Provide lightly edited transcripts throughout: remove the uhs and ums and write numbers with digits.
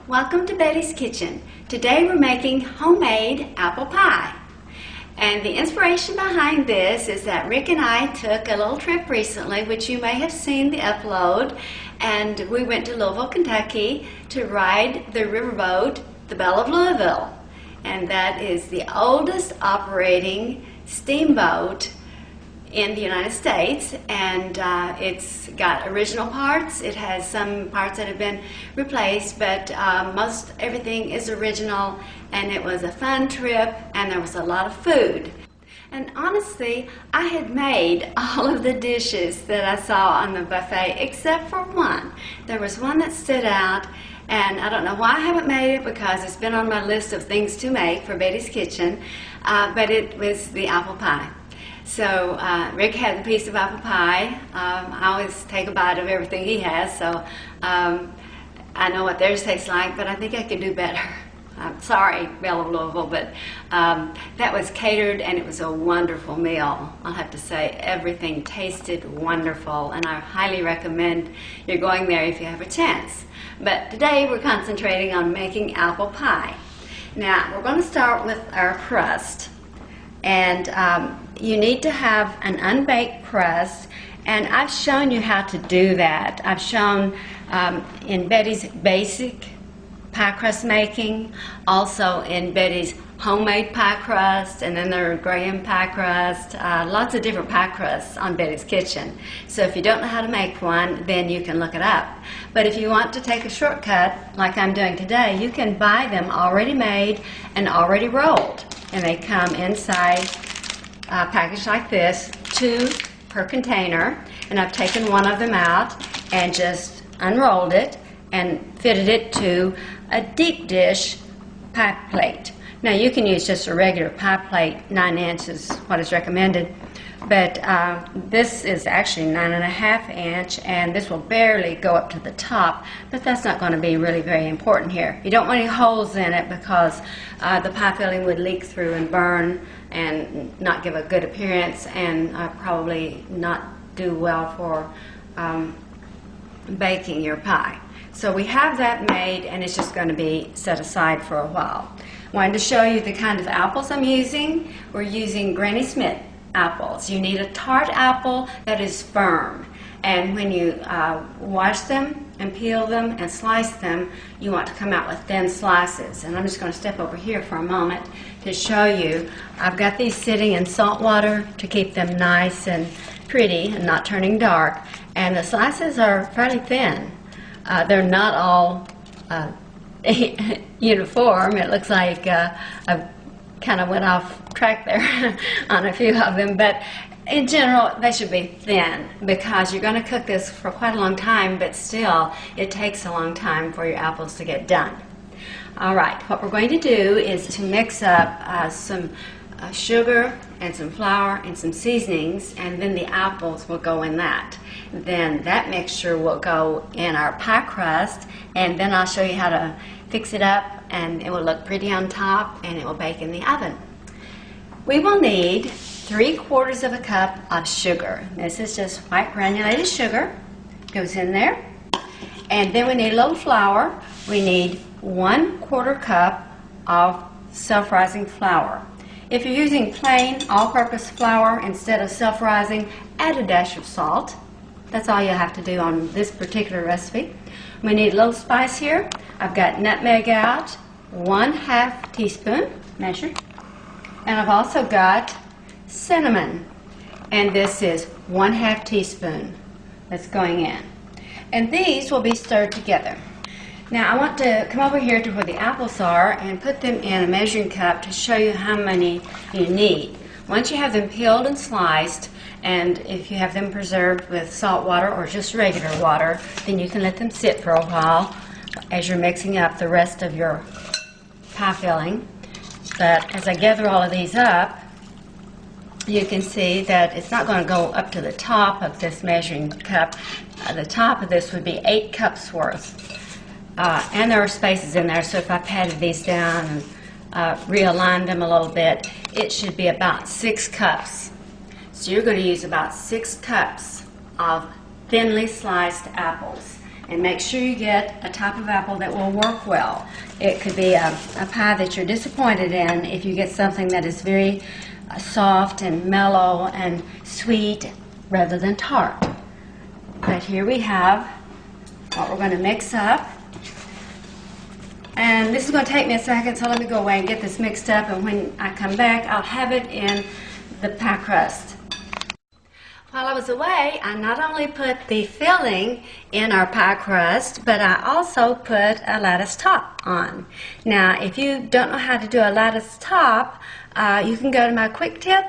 Welcome to Betty's Kitchen. Today we're making homemade apple pie. And the inspiration behind this is that Rick and I took a little trip recently, which you may have seen the upload, and we went to Louisville, Kentucky to ride the riverboat, the Belle of Louisville. And that is the oldest operating steamboat in the United States, and it's got original parts. It has some parts that have been replaced, but most everything is original, and it was a fun trip, and there was a lot of food. And honestly, I had made all of the dishes that I saw on the buffet except for one. There was one that stood out, and I don't know why I haven't made it because it's been on my list of things to make for Betty's Kitchen, but it was the apple pie. So Rick had a piece of apple pie. I always take a bite of everything he has, so I know what theirs tastes like, but I think I could do better. I'm sorry, Belle of Louisville, but that was catered, and it was a wonderful meal. I'll have to say, everything tasted wonderful, and I highly recommend you're going there if you have a chance. But today we're concentrating on making apple pie. Now, we're going to start with our crust. And you need to have an unbaked crust, and I've shown you how to do that. I've shown in Betty's basic pie crust making, also in Betty's homemade pie crust, and then there are Graham pie crust, lots of different pie crusts on Betty's Kitchen. So if you don't know how to make one, then you can look it up. But if you want to take a shortcut, like I'm doing today, you can buy them already made and already rolled. And they come inside a package like this, 2 per container. And I've taken one of them out and just unrolled it and fitted it to a deep dish pie plate. Now you can use just a regular pie plate, 9 inches, what is recommended. But this is actually 9.5 inch, and this will barely go up to the top, but that's not going to be really very important here. You don't want any holes in it because the pie filling would leak through and burn and not give a good appearance, and probably not do well for baking your pie. So we have that made, and it's just going to be set aside for a while. I wanted to show you the kind of apples I'm using. We're using Granny Smith apples. You need a tart apple that is firm, and when you wash them and peel them and slice them, you want to come out with thin slices. And I'm just going to step over here for a moment to show you. I've got these sitting in salt water to keep them nice and pretty and not turning dark, and the slices are fairly thin. They're not all uniform. It looks like I've kind of went off track there on a few of them, but in general they should be thin because you're going to cook this for quite a long time, but still it takes a long time for your apples to get done. Alright, what we're going to do is to mix up some sugar and some flour and some seasonings, and then the apples will go in that. Then that mixture will go in our pie crust, and then I'll show you how to fix it up, and it will look pretty on top, and it will bake in the oven. We will need 3/4 of a cup of sugar. This is just white granulated sugar. Goes in there. And then we need a little flour. We need 1/4 cup of self-rising flour. If you're using plain all-purpose flour instead of self-rising, add a dash of salt. That's all you have to do on this particular recipe. We need a little spice here. I've got nutmeg out, 1/2 teaspoon measured. And I've also got cinnamon, and this is 1/2 teaspoon that's going in. And these will be stirred together. Now I want to come over here to where the apples are and put them in a measuring cup to show you how many you need. Once you have them peeled and sliced, and if you have them preserved with salt water or just regular water, then you can let them sit for a while as you're mixing up the rest of your pie filling. But as I gather all of these up, you can see that it's not going to go up to the top of this measuring cup. The top of this would be 8 cups worth. And there are spaces in there, so if I patted these down and realigned them a little bit, it should be about 6 cups. So you're going to use about 6 cups of thinly sliced apples. And make sure you get a type of apple that will work well. It could be a pie that you're disappointed in if you get something that is very soft and mellow and sweet rather than tart. But here we have what we're going to mix up. And this is going to take me a second, so let me go away and get this mixed up, and when I come back I'll have it in the pie crust. While I was away, I not only put the filling in our pie crust, but I also put a lattice top on. Now, if you don't know how to do a lattice top, you can go to my quick tip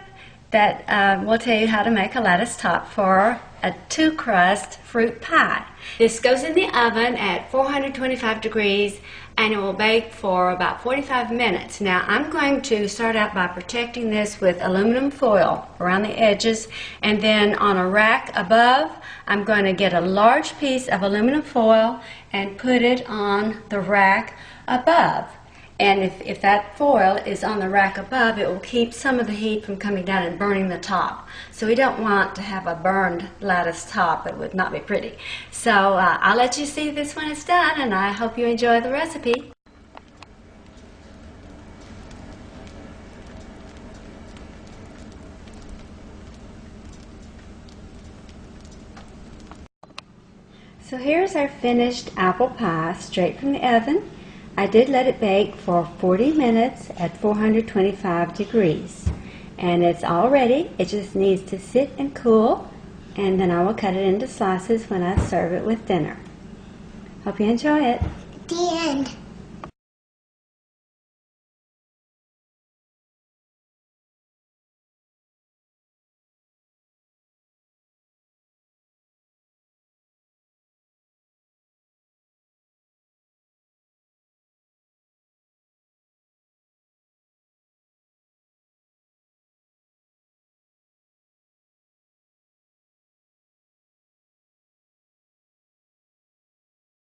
that will tell you how to make a lattice top for a 2-crust fruit pie. This goes in the oven at 425 degrees and it will bake for about 45 minutes. Now I'm going to start out by protecting this with aluminum foil around the edges, and then on a rack above I'm going to get a large piece of aluminum foil and put it on the rack above. And if that foil is on the rack above, it will keep some of the heat from coming down and burning the top. So we don't want to have a burned lattice top. It would not be pretty. So I'll let you see this when it's done, and I hope you enjoy the recipe. So here's our finished apple pie straight from the oven. I did let it bake for 40 minutes at 425 degrees. And it's all ready. It just needs to sit and cool, and then I will cut it into slices when I serve it with dinner. Hope you enjoy it. The end.